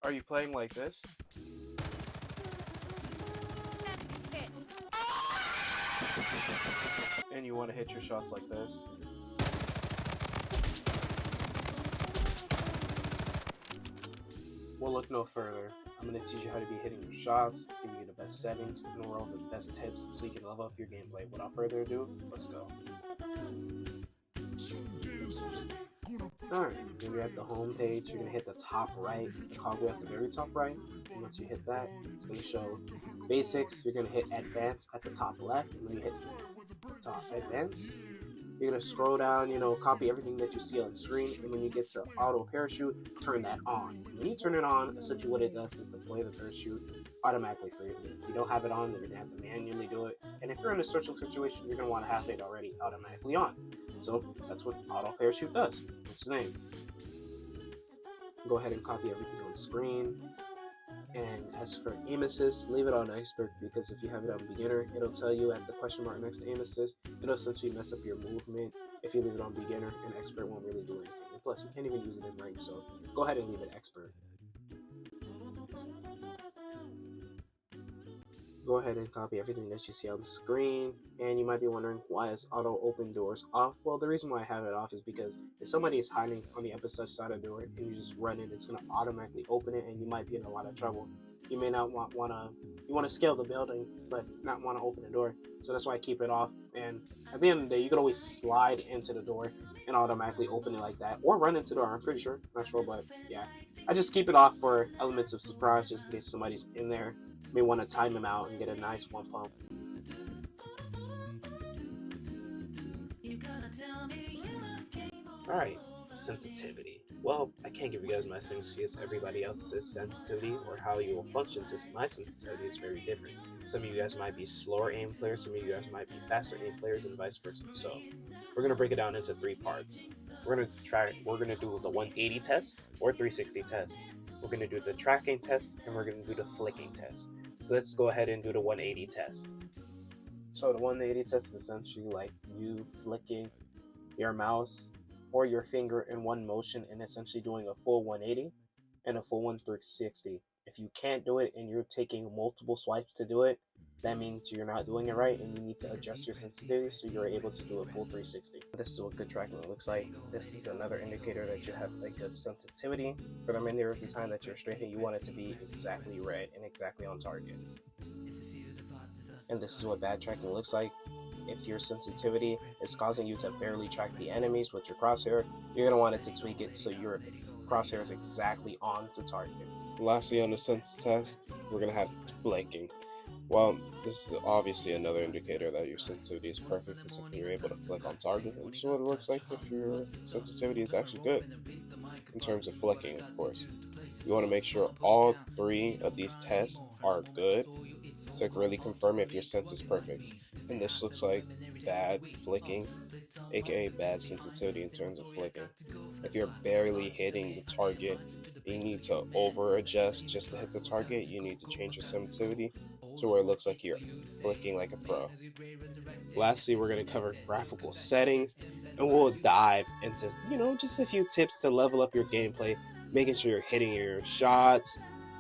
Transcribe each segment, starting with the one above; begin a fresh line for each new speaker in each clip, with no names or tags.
Are you playing like this? And you want to hit your shots like this? Well, look no further. I'm going to teach you how to be hitting your shots, give you the best settings, and overall the best tips so you can level up your gameplay. Without further ado, let's go. Alright, when you're at the home page, you're going to hit the top right, the cogwheel at the very top right. And once you hit that, it's going to show basics. You're going to hit advanced at the top left. And when you hit top advanced, you're going to scroll down, copy everything that you see on the screen. And when you get to auto parachute, turn that on. When you turn it on, essentially what it does is deploy the parachute automatically for you. If you don't have it on, then you're going to have to manually do it. And if you're in a social situation, you're going to want to have it already automatically on. So that's what auto parachute does. It's the name. Go ahead and copy everything on the screen. And as for aim assist, leave it on expert, because if you have it on beginner, it'll tell you at the question mark next to aim assist, it'll essentially mess up your movement if you leave it on beginner, and expert won't really do anything. And plus, you can't even use it in rank, so go ahead and leave it expert. Go ahead and copy everything that you see on the screen. And you might be wondering, why is auto open doors off? Well, the reason why I have it off is because if somebody is hiding on the other side of the door and you just run in, it's going to automatically open it, and you might be in a lot of trouble. You may not want to scale the building, but not want to open the door. So that's why I keep it off. And at the end of the day, you can always slide into the door and automatically open it like that, or run into the door. I'm pretty sure, not sure, but yeah, I just keep it off for elements of surprise, just in case somebody's in there. May want to time him out and get a nice one pump. Alright, sensitivity. Well, I can't give you guys my sensitivity as everybody else's sensitivity or how you will function, since my sensitivity is very different. Some of you guys might be slower aim players, some of you guys might be faster aim players, and vice versa. So we're going to break it down into 3 parts. We're going to do the 180 test or 360 test. We're going to do the tracking test, and we're going to do the flicking test. So let's go ahead and do the 180 test. So the 180 test is essentially like you flicking your mouse or your finger in one motion and essentially doing a full 180 and a full 360. If you can't do it and you're taking multiple swipes to do it, that means you're not doing it right, and you need to adjust your sensitivity so you're able to do a full 360. This is what good tracking looks like. This is another indicator that you have a good sensitivity. For the remainder of the time that you're strafing, you want it to be exactly red and exactly on target. And this is what bad tracking looks like. If your sensitivity is causing you to barely track the enemies with your crosshair, you're going to want it to tweak it so your crosshair is exactly on the target. Lastly, on the sense test, we're going to have flaking. Well, this is obviously another indicator that your sensitivity is perfect, because if you're able to flick on target, and so it looks like if your sensitivity is actually good. In terms of flicking, of course, you want to make sure all 3 of these tests are good to really confirm if your sense is perfect. And this looks like bad flicking, aka bad sensitivity in terms of flicking. If you're barely hitting the target, you need to over adjust just to hit the target. You need to change your sensitivity to where it looks like you're flicking like a pro. Lastly, we're going to cover graphical settings, and we'll dive into just a few tips to level up your gameplay, making sure you're hitting your shots,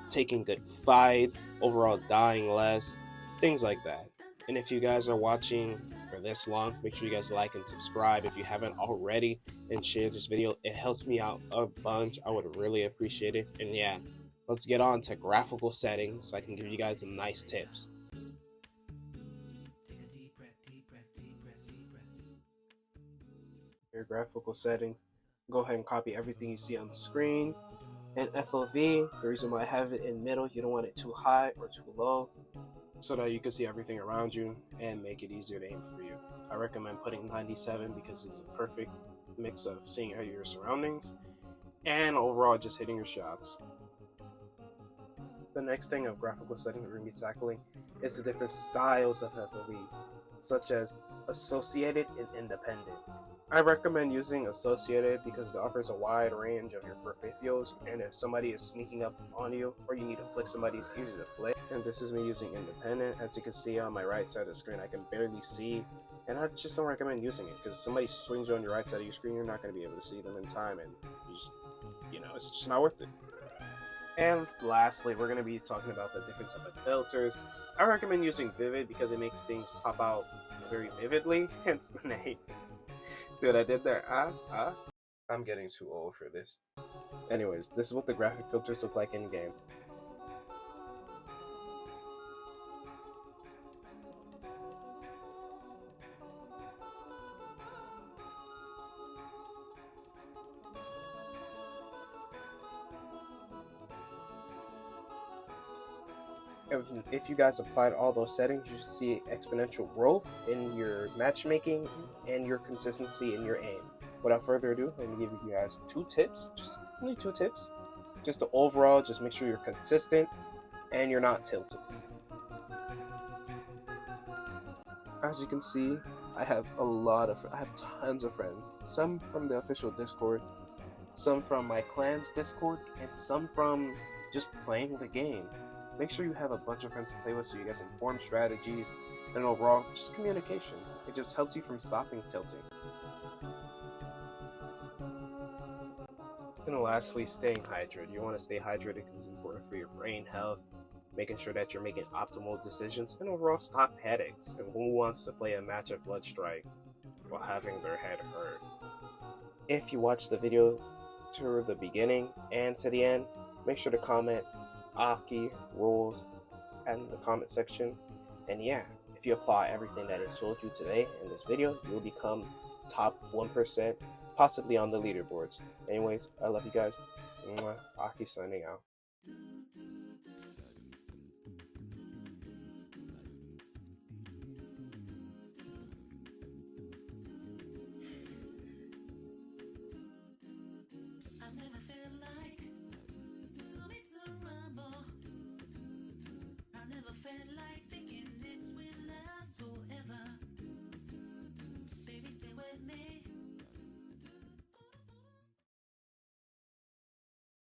taking good fights, overall dying less, things like that. And if you guys are watching for this long, make sure you guys like and subscribe if you haven't already, and share this video. It helps me out a bunch. I would really appreciate it. And yeah, let's get on to graphical settings so I can give you guys some nice tips. Your graphical settings, go ahead and copy everything you see on the screen. And FOV, the reason why I have it in middle, you don't want it too high or too low, so that you can see everything around you and make it easier to aim for you. I recommend putting 97 because it's a perfect mix of seeing your surroundings and overall just hitting your shots. The next thing of graphical settings we're going to be tackling is the different styles of FOV, such as associated and independent. I recommend using associated because it offers a wide range of your peripherals, and if somebody is sneaking up on you or you need to flick somebody, it's easy to flick. And this is me using independent. As you can see on my right side of the screen, I can barely see, and I just don't recommend using it because if somebody swings you on your right side of your screen, you're not going to be able to see them in time, and you just, it's just not worth it. And lastly, we're going to be talking about the different type of filters. I recommend using Vivid because it makes things pop out very vividly, hence the name. See what I did there? I'm getting too old for this. Anyways, this is what the graphic filters look like in game. If you guys applied all those settings, you see exponential growth in your matchmaking and your consistency in your aim. Without further ado, let me give you guys 2 tips, just only 2 tips. Just the overall, just make sure you're consistent and you're not tilted. As you can see, I have tons of friends. Some from the official Discord, some from my clan's Discord, and some from just playing the game. Make sure you have a bunch of friends to play with so you guys can form strategies and overall just communication. It just helps you from stopping tilting. And lastly, staying hydrated. You want to stay hydrated because it's important for your brain health, making sure that you're making optimal decisions, and overall stop headaches. And who wants to play a match of Bloodstrike while having their head hurt? If you watch the video to the beginning and to the end, make sure to comment Aki rules in the comment section. And yeah, if you apply everything that I told you today in this video, you'll become top 1%, possibly on the leaderboards. Anyways, I love you guys. Aki signing out.